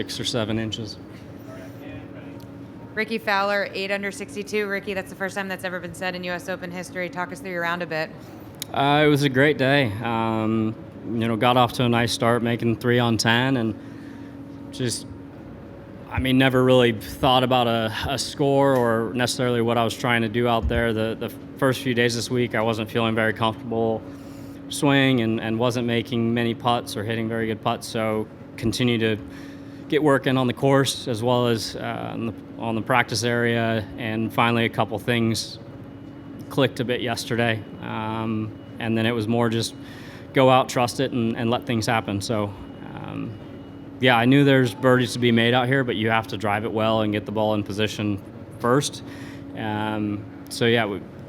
6 or 7 inches. Rickie Fowler, 8 under 62. Rickie, that's the first time that's ever been said in U.S. Open history. Talk us through your round a bit. It was a great day. Got off to a nice start, making 3 on 10, and just, never really thought about a score or necessarily what I was trying to do out there. The first few days this week, I wasn't feeling very comfortable swing and wasn't making many putts or hitting very good putts, so continue to get working on the course as well as on the practice area, and finally a couple things clicked a bit yesterday, and then it was more just go out, trust it, and let things happen. So I knew there's birdies to be made out here, but you have to drive it well and get the ball in position first. We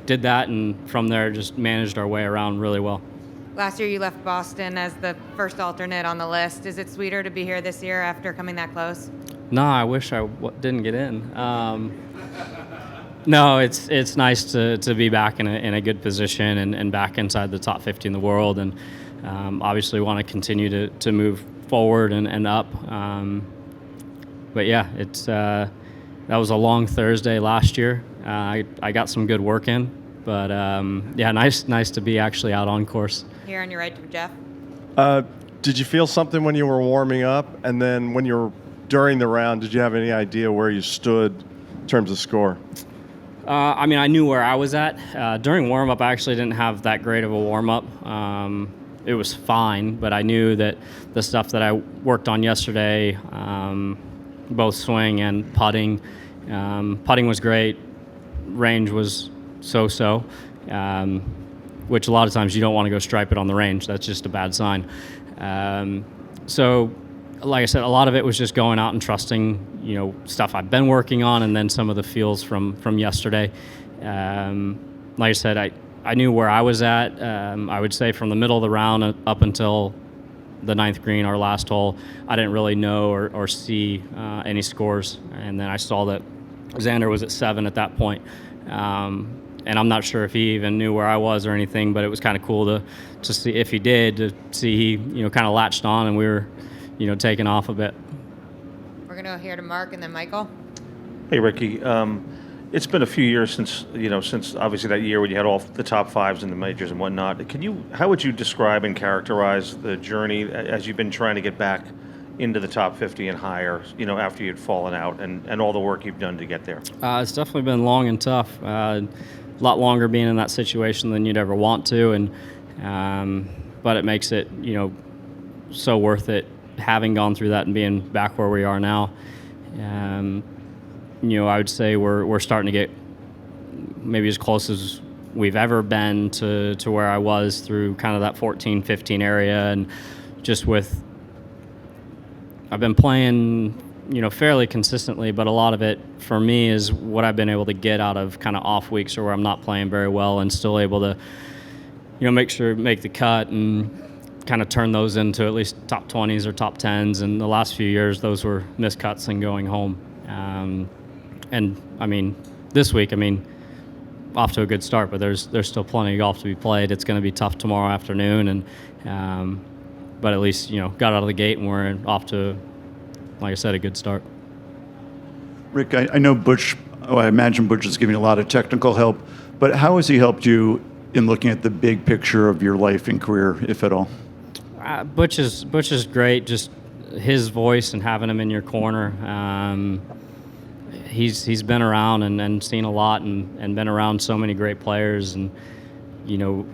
did that, and from there just managed our way around really well. Last year you left Boston as the first alternate on the list. Is it sweeter to be here this year after coming that close? No, I wish I didn't get in. No, it's nice to be back in a good position and back inside the top 50 in the world, and obviously want to continue to move forward and up. That was a long Thursday last year. I got some good work in, but nice to be actually out on course. Here on your right to Jeff. Did you feel something when you were warming up, and then when you were during the round, did you have any idea where you stood in terms of score? I knew where I was at. During warm-up, I actually didn't have that great of a warm-up. It was fine, but I knew that the stuff that I worked on yesterday, both swing and putting was great. Range was so-so, which a lot of times you don't want to go stripe it on the range. That's just a bad sign. Like I said, a lot of it was just going out and trusting, stuff I've been working on, and then some of the feels from yesterday. Like I said, I knew where I was at. I would say from the middle of the round up until the 9th green, our last hole, I didn't really know or see any scores. And then I saw that Xander was at 7 at that point. And I'm not sure if he even knew where I was or anything, but it was kind of cool to see if he did, to see he kind of latched on and we were taking off a bit. We're going to go here to Mark and then Michael. Hey, Rickie. It's been a few years since obviously that year when you had all the top 5s in the majors and whatnot. How would you describe and characterize the journey as you've been trying to get back into the top 50 and higher, after you'd fallen out, and all the work you've done to get there? It's definitely been long and tough. A lot longer being in that situation than you'd ever want to, but it makes it, so worth it, having gone through that and being back where we are now. I would say we're starting to get maybe as close as we've ever been to where I was through kind of that 14, 15 area, and just I've been playing, fairly consistently, but a lot of it for me is what I've been able to get out of kind of off weeks or where I'm not playing very well and still able to, make the cut and kind of turn those into at least top 20s or top 10s. And the last few years, those were missed cuts and going home. This week, off to a good start, but there's still plenty of golf to be played. It's going to be tough tomorrow afternoon, but at least, got out of the gate and we're off to, like I said, a good start. Rick, I know Butch, I imagine Butch is giving a lot of technical help, but how has he helped you in looking at the big picture of your life and career, if at all? Butch is great, just his voice and having him in your corner. He's been around and seen a lot and been around so many great players and,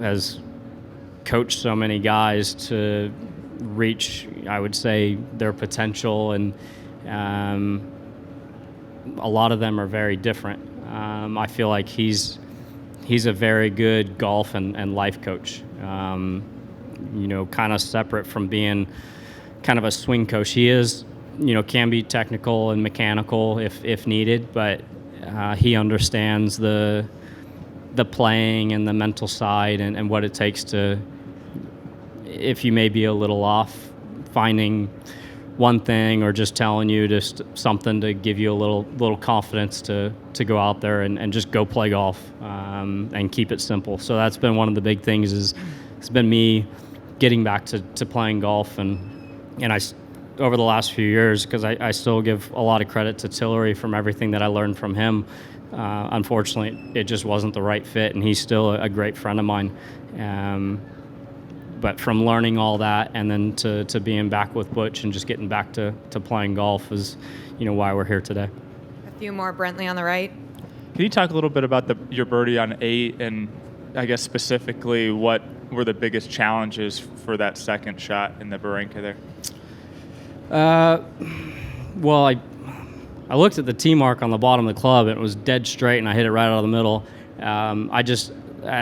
has coached so many guys to reach, I would say, their potential, and a lot of them are very different. I feel like he's a very good golf and life coach, kind of separate from being kind of a swing coach. He is, can be technical and mechanical if needed, but he understands the playing and the mental side and what it takes to, if you may be a little off, finding one thing or just telling you just something to give you a little confidence to go out there and just go play golf and keep it simple. So that's been one of the big things. It's been me getting back to playing golf, and over the last few years, because I still give a lot of credit to Tillery from everything that I learned from him. Unfortunately, it just wasn't the right fit, and he's still a great friend of mine. But from learning all that and then to being back with Butch and just getting back to playing golf is, why we're here today. A few more, Brentley on the right. Can you talk a little bit about your birdie on 8, and I guess specifically what were the biggest challenges for that second shot in the Barranca there? Well, I looked at the tee mark on the bottom of the club, and it was dead straight, and I hit it right out of the middle. I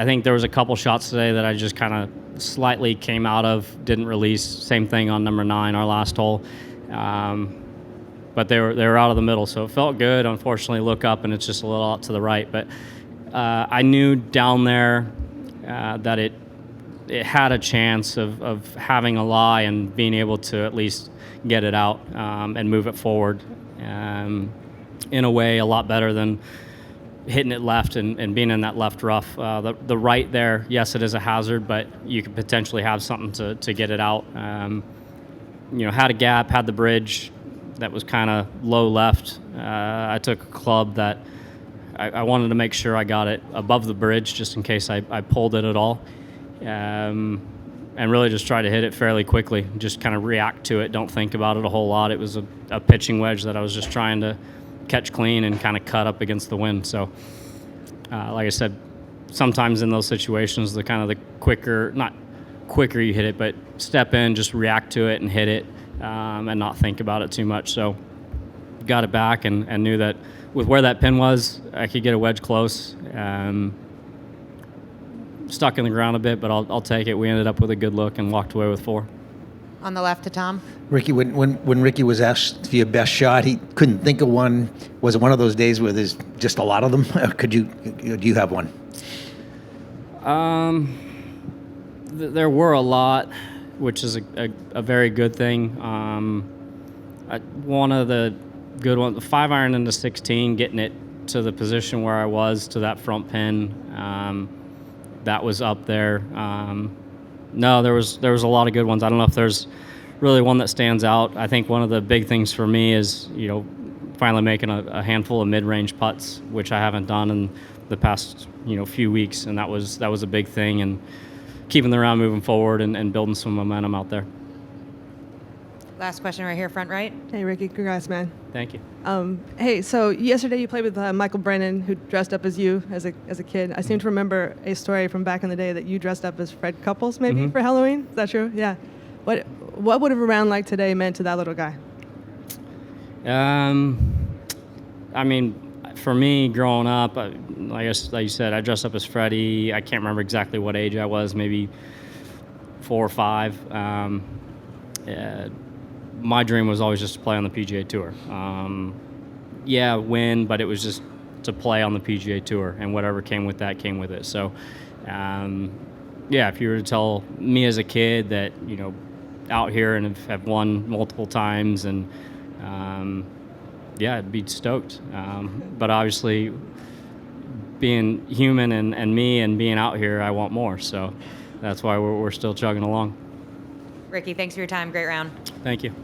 think there was a couple shots today that I just kind of slightly came out of, didn't release. Same thing on number 9, our last hole. But they were out of the middle, so it felt good. Unfortunately, look up, and it's just a little out to the right. But I knew down there that it had a chance of having a lie and being able to at least get it out and move it forward in a way a lot better than hitting it left and being in that left rough. The right there, yes, it is a hazard, but you could potentially have something to get it out. Had a gap, had the bridge that was kind of low left. I took a club that I wanted to make sure I got it above the bridge just in case I pulled it at all. And really just try to hit it fairly quickly, just kind of react to it, don't think about it a whole lot. It was a pitching wedge that I was just trying to catch clean and kind of cut up against the wind. So, like I said, sometimes in those situations, the quicker, not quicker you hit it, but step in, just react to it and hit it and not think about it too much. So got it back and knew that with where that pin was, I could get a wedge close. Stuck in the ground a bit, but I'll take it. We ended up with a good look and walked away with 4. On the left to Tom. Rickie, when Rickie was asked for your best shot, he couldn't think of one. Was it one of those days where there's just a lot of them? Do you have one? There were a lot, which is a very good thing. One of the good ones, the 5-iron into 16, getting it to the position where I was to that front pin. That was up there. No, there was a lot of good ones. I don't know if there's really one that stands out. I think one of the big things for me is, finally making a handful of mid-range putts, which I haven't done in the past, few weeks, and that was a big thing, and keeping the round moving forward and building some momentum out there. Last question right here, front right. Hey, Rickie, congrats, man. Thank you. Hey, so yesterday you played with Michael Brennan, who dressed up as you as a kid. I seem to remember a story from back in the day that you dressed up as Fred Couples, maybe, for Halloween. Is that true? Yeah. What would have a round like today meant to that little guy? I mean, for me, growing up, I guess, like you said, I dressed up as Freddie. I can't remember exactly what age I was, maybe 4 or 5. My dream was always just to play on the PGA Tour. Win, but it was just to play on the PGA Tour, and whatever came with that came with it. So, if you were to tell me as a kid that, out here and have won multiple times, and I'd be stoked. But obviously, being human and me and being out here, I want more. So that's why we're still chugging along. Rickie, thanks for your time. Great round. Thank you.